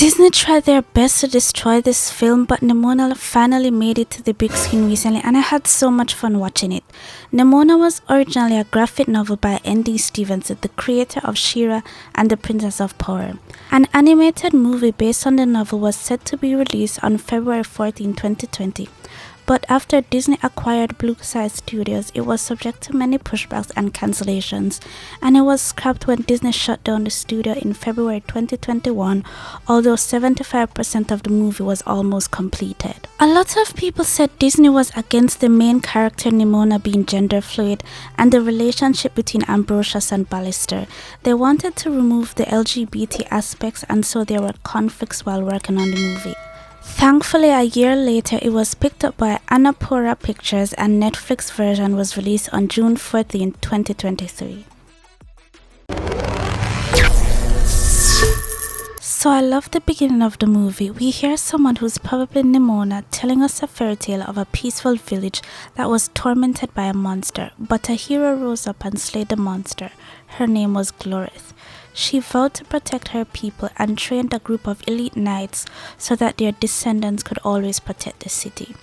Disney tried their best to destroy this film, but Nimona finally made it to the big screen recently and I had so much fun watching it. Nimona was originally a graphic novel by N.D. Stevenson, the creator of She-Ra and the Princess of Power. An animated movie based on the novel was set to be released on February 14, 2020. But after Disney acquired Blue Sky Studios, it was subject to many pushbacks and cancellations, and it was scrapped when Disney shut down the studio in February 2021, although 75% of the movie was almost completed. A lot of people said Disney was against the main character Nimona being gender fluid and the relationship between Ambrosius and Ballister. They wanted to remove the LGBT aspects, and so there were conflicts while working on the movie. Thankfully, a year later, it was picked up by Annapurna Pictures and Netflix version was released on June 14, 2023. So I love the beginning of the movie. We hear someone who's probably Nimona telling us a fairy tale of a peaceful village that was tormented by a monster, but a hero rose up and slayed the monster. Her name was Glorith. She vowed to protect her people and trained a group of elite knights so that their descendants could always protect the city.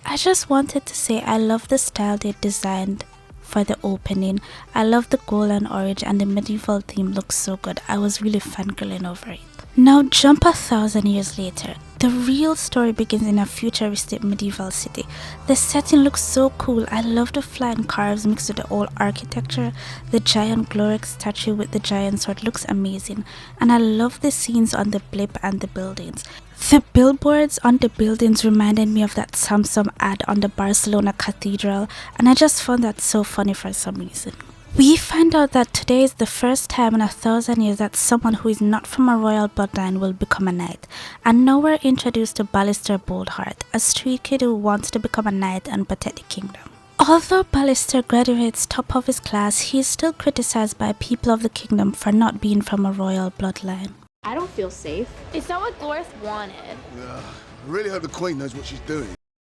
I just wanted to say I love the style they designed for the opening. I love the gold and orange, and the medieval theme looks so good. I was really fangirling over it. Now jump 1,000 years later. The real story begins in a futuristic medieval city. The setting looks so cool. I love the flying cars mixed with the old architecture. The giant Glorix statue with the giant sword looks amazing. And I love the scenes on the blimp and the buildings. The billboards on the buildings reminded me of that Samsung ad on the Barcelona Cathedral, and I just found that so funny for some reason. We find out that today is the first time in 1,000 years that someone who is not from a royal bloodline will become a knight. And now we're introduced to Ballister Boldheart, a street kid who wants to become a knight and protect the kingdom. Although Ballister graduates top of his class, he is still criticized by people of the kingdom for not being from a royal bloodline. I don't feel safe. It's not what Glorith wanted. I really hope the Queen knows what she's doing.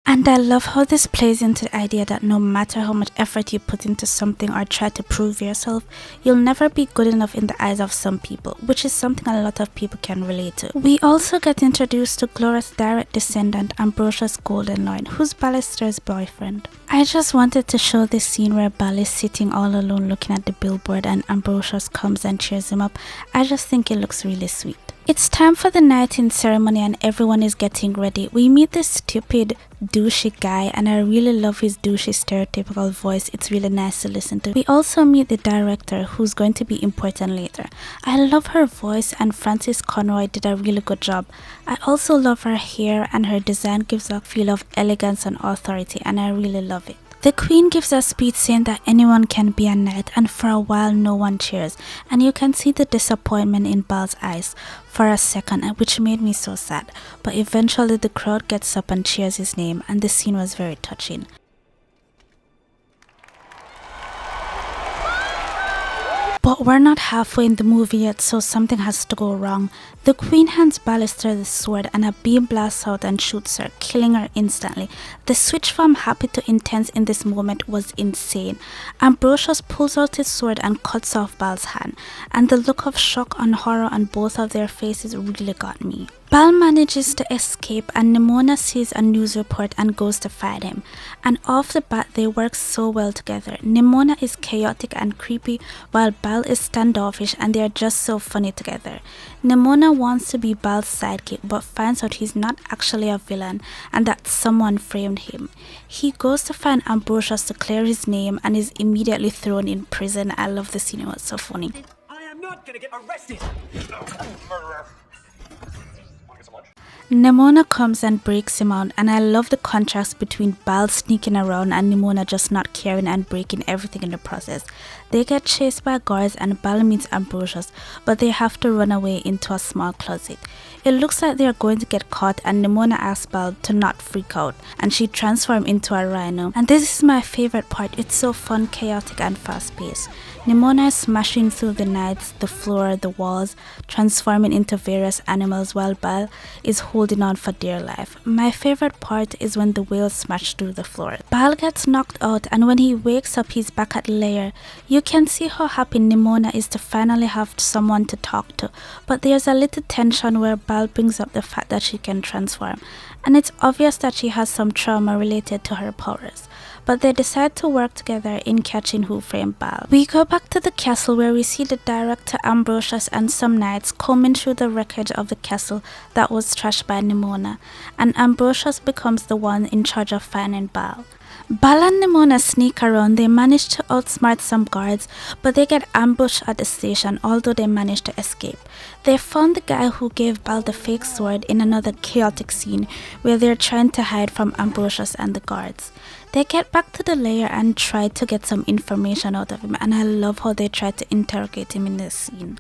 And I love how this plays into the idea that no matter how much effort you put into something or try to prove yourself, you'll never be good enough in the eyes of some people, which is something a lot of people can relate to. We also get introduced to Glorith's direct descendant, Ambrosius Goldenloin, who's Ballister's boyfriend. I just wanted to show this scene where Bal is sitting all alone looking at the billboard and Ambrosius comes and cheers him up. I just think it looks really sweet. It's time for the knighting ceremony and everyone is getting ready. We meet this stupid, douchey guy and I really love his douchey stereotypical voice. It's really nice to listen to. We also meet the director who's going to be important later. I love her voice and Frances Conroy did a really good job. I also love her hair and her design gives a feel of elegance and authority and I really love it. The Queen gives a speech saying that anyone can be a knight and for a while no one cheers, and you can see the disappointment in Bal's eyes for a second, which made me so sad, but eventually the crowd gets up and cheers his name and the scene was very touching. But we're not halfway in the movie yet, so something has to go wrong. The Queen hands Ballister the sword and a beam blasts out and shoots her, killing her instantly. The switch from happy to intense in this moment was insane. Ambrosius pulls out his sword and cuts off Bal's hand, and the look of shock and horror on both of their faces really got me. Bal manages to escape and Nimona sees a news report and goes to fight him. And off the bat they work so well together. Nimona is chaotic and creepy while Bal is standoffish and they are just so funny together. Nimona wants to be Bal's sidekick but finds out he's not actually a villain and that someone framed him. He goes to find Ambrosius to clear his name and is immediately thrown in prison. I love the scene, it was so funny. I am not gonna get arrested! Murderer! Nimona comes and breaks him out and I love the contrast between Bal sneaking around and Nimona just not caring and breaking everything in the process. They get chased by guards and Bal meets Ambrosius, but they have to run away into a small closet. It looks like they are going to get caught and Nimona asks Bal to not freak out and she transforms into a rhino. And this is my favorite part, it's so fun, chaotic and fast paced. Nimona is smashing through the knights, the floor, the walls, transforming into various animals while Bal is holding on for dear life. My favorite part is when the whale smashed through the floor. Bal gets knocked out, and when he wakes up he's back at Lair. You can see how happy Nimona is to finally have someone to talk to, but there's a little tension where Bal brings up the fact that she can transform, and it's obvious that she has some trauma related to her powers. But they decide to work together in catching who framed Bal. We go back to the castle where we see the director Ambrosius and some knights combing through the wreckage of the castle that was trashed by Nimona, and Ambrosius becomes the one in charge of finding Bal. Bal and Nimona sneak around. They manage to outsmart some guards, but they get ambushed at the station, although they manage to escape. They found the guy who gave Bal the fake sword in another chaotic scene where they're trying to hide from Ambrosius and the guards. They get back to the lair and try to get some information out of him, and I love how they try to interrogate him in this scene.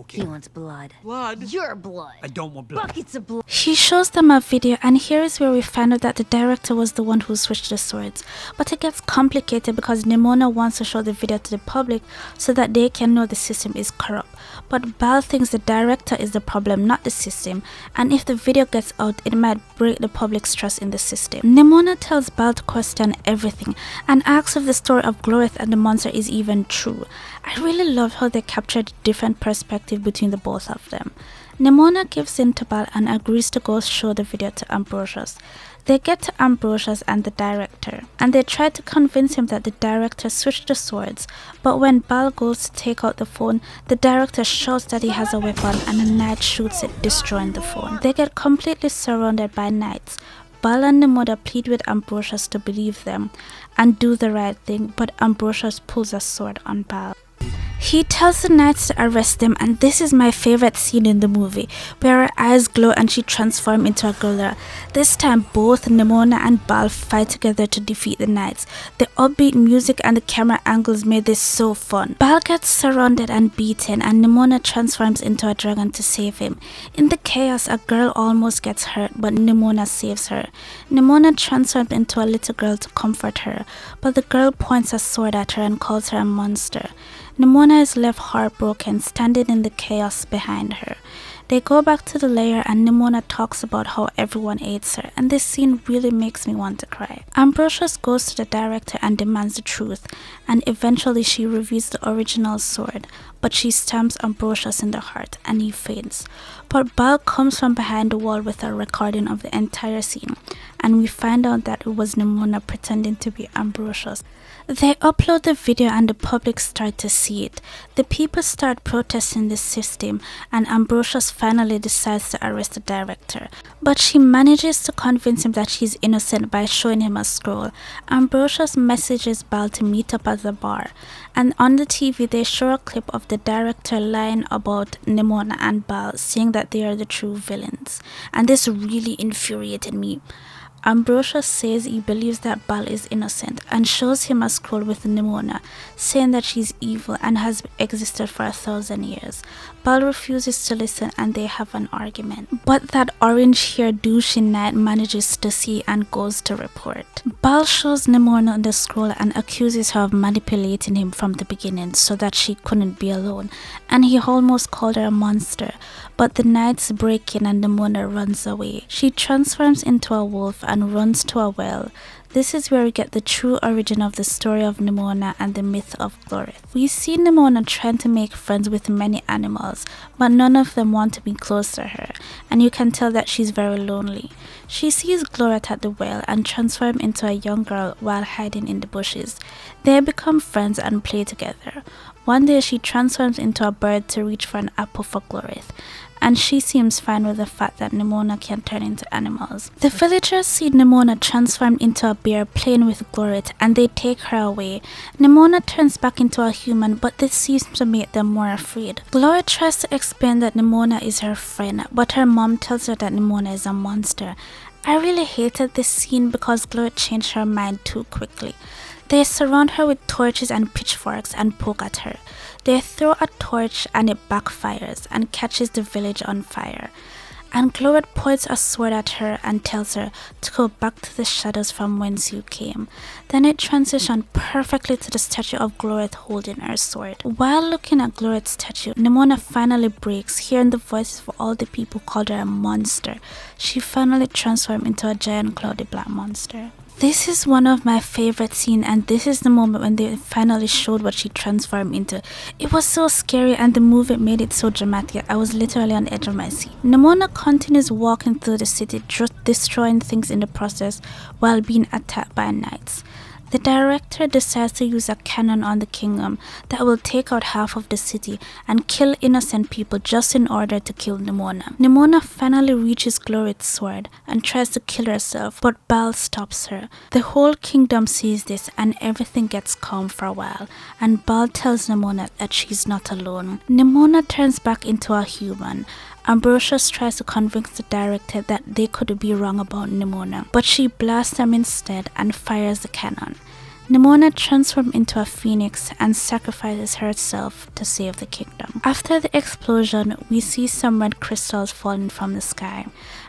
He wants blood. Blood? Your blood. I don't want blood. Buckets of blood. He shows them a video, and here is where we find out that the director was the one who switched the swords. But it gets complicated because Nimona wants to show the video to the public so that they can know the system is corrupt. But Bal thinks the director is the problem, not the system, and if the video gets out, it might break the public's trust in the system. Nimona tells Bal to question everything and asks if the story of Glorith and the monster is even true. I really love how they captured different perspective between the both of them. Nimona gives in to Bal and agrees to go show the video to Ambrosius. They get to Ambrosius and the director, and they try to convince him that the director switched the swords, but when Bal goes to take out the phone, the director shouts that he has a weapon and a knight shoots it, destroying the phone. They get completely surrounded by knights. Bal and Nimona plead with Ambrosius to believe them and do the right thing, but Ambrosius pulls a sword on Bal. He tells the knights to arrest them, and this is my favorite scene in the movie, where her eyes glow and she transforms into a gorilla. This time both Nimona and Bal fight together to defeat the knights. The upbeat music and the camera angles made this so fun. Bal gets surrounded and beaten, and Nimona transforms into a dragon to save him. In the chaos, a girl almost gets hurt, but Nimona saves her. Nimona transforms into a little girl to comfort her, but the girl points a sword at her and calls her a monster. Nimona is left heartbroken, standing in the chaos behind her. They go back to the lair and Nimona talks about how everyone hates her, and this scene really makes me want to cry. Ambrosius goes to the director and demands the truth, and eventually she reveals the original sword, but she stabs Ambrosius in the heart and he faints. But Bal comes from behind the wall with a recording of the entire scene, and we find out that it was Nimona pretending to be Ambrosius. They upload the video and the public start to see it. The people start protesting the system, and Ambrosius finally decides to arrest the director. But she manages to convince him that she's innocent by showing him a scroll. Ambrosius messages Bal to meet up at the bar, and on the TV they show a clip of the director lying about Nimona and Bal, saying that they are the true villains. And this really infuriated me. Ambrosius says he believes that Bal is innocent and shows him a scroll with Nimona, saying that she's evil and has existed for 1,000 years. Bal refuses to listen and they have an argument. But that orange-haired douchey knight manages to see and goes to report. Bal shows Nimona the scroll and accuses her of manipulating him from the beginning so that she couldn't be alone, and he almost called her a monster. But the knights break in and Nimona runs away. She transforms into a wolf and runs to a well. This is where we get the true origin of the story of Nimona and the myth of Glorith. We see Nimona trying to make friends with many animals, but none of them want to be close to her, and you can tell that she's very lonely. She sees Glorith at the well and transforms into a young girl while hiding in the bushes. They become friends and play together. One day she transforms into a bird to reach for an apple for Glorith, and she seems fine with the fact that Nimona can turn into animals. The villagers see Nimona transformed into a bear playing with Glorith, and they take her away. Nimona turns back into a human, but this seems to make them more afraid. Glorith tries to explain that Nimona is her friend, but her mom tells her that Nimona is a monster. I really hated this scene because Glorith changed her mind too quickly. They surround her with torches and pitchforks and poke at her. They throw a torch and it backfires and catches the village on fire. and Glorith points a sword at her and tells her to go back to the shadows from whence you came. Then it transitions perfectly to the statue of Glorith holding her sword. While looking at Glorith's statue, Nimona finally breaks, hearing the voices of all the people called her a monster. She finally transforms into a giant cloudy black monster. This is one of my favorite scenes, and this is the moment when they finally showed what she transformed into. It was so scary, and the movie made it so dramatic. I was literally on the edge of my seat. Nimona continues walking through the city, destroying things in the process while being attacked by knights. The director decides to use a cannon on the kingdom that will take out half of the city and kill innocent people just in order to kill Nimona. Nimona finally reaches Glorith's sword and tries to kill herself, but Baal stops her. The whole kingdom sees this and everything gets calm for a while, and Baal tells Nimona that she's not alone. Nimona turns back into a human. Ambrosius tries to convince the director that they could be wrong about Nimona, but she blasts them instead and fires the cannon. Nimona transforms into a phoenix and sacrifices herself to save the kingdom. After the explosion, we see some red crystals falling from the sky.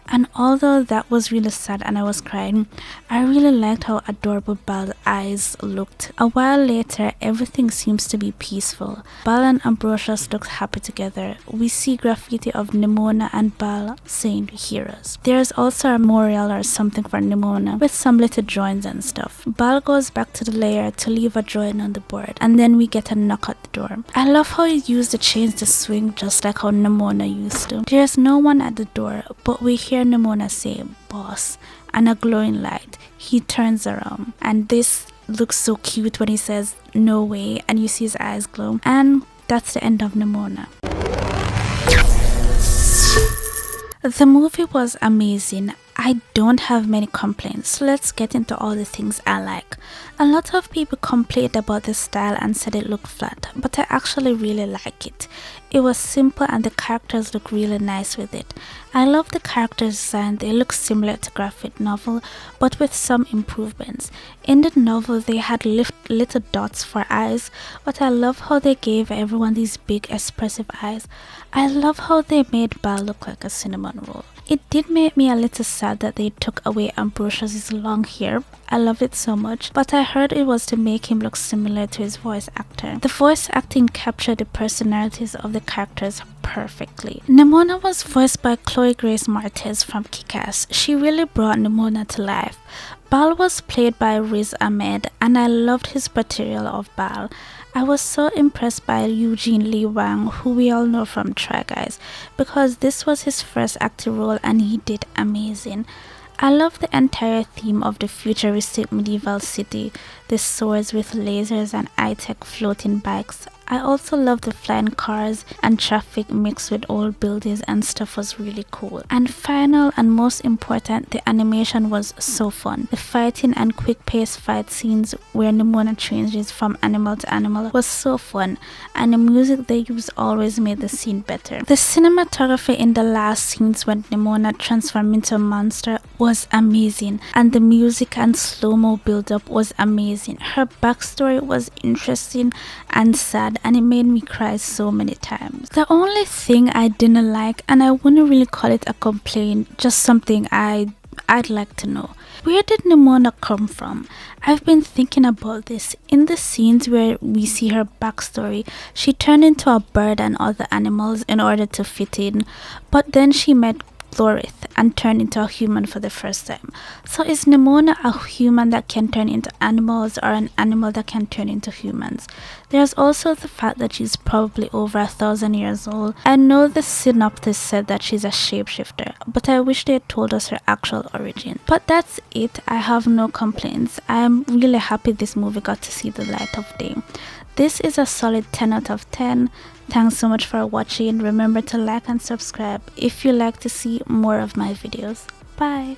And although that was really sad and I was crying, I really liked how adorable Baal's eyes looked. A while later, everything seems to be peaceful. Baal and Ambrosius look happy together. We see graffiti of Nimona and Baal saying heroes. There is also a memorial or something for Nimona with some little drawings and stuff. Baal goes back to the lair to leave a drawing on the board, and then we get a knock at the door. I love how he used the chains to swing just like how Nimona used to. There's no one at the door, but we hear Nimona say boss and a glowing light. He turns around and this looks so cute when he says no way and you see his eyes glow, and that's the end of Nimona. The movie was amazing. I don't have many complaints, so let's get into all the things I like. A lot of people complained about the style and said it looked flat, but I actually really like it. It was simple and the characters look really nice with it. I love the character design. They look similar to graphic novel, but with some improvements. In the novel, they had little dots for eyes, but I love how they gave everyone these big expressive eyes. I love how they made Baal look like a cinnamon roll. It did make me a little sad that they took away Ambrosius' long hair. I loved it so much, but I heard it was to make him look similar to his voice actor. The voice acting captured the personalities of the characters perfectly. Nimona was voiced by Chloe Grace Moretz from Kick-Ass. She really brought Nimona to life. Baal was played by Riz Ahmed, and I loved his portrayal of Baal. I was so impressed by Eugene Lee Wang, who we all know from Try Guys, because this was his first acting role and he did amazing. I love the entire theme of the futuristic medieval city, the swords with lasers and high-tech floating bikes. I also love the flying cars and traffic mixed with old buildings and stuff was really cool. And final and most important, the animation was so fun. The fighting and quick-paced fight scenes where Nimona changes from animal to animal was so fun, and the music they used always made the scene better. The cinematography in the last scenes when Nimona transformed into a monster was amazing, and the music and slow-mo build-up was amazing. Her backstory was interesting and sad, and it made me cry so many times. The only thing I didn't like, and I wouldn't really call it a complaint, just something I'd like to know. Where did Nimona come from? I've been thinking about this. In the scenes where we see her backstory, she turned into a bird and other animals in order to fit in, but then she met Glorith and turned into a human for the first time. So is Nimona a human that can turn into animals or an animal that can turn into humans? There's also the fact that she's probably over 1,000 years old. I know the synopsis said that she's a shapeshifter, but I wish they had told us her actual origin. But that's it. I have no complaints. I am really happy this movie got to see the light of day. This is a solid 10 out of 10. Thanks so much for watching. Remember to like and subscribe if you like to see more of my videos. Bye.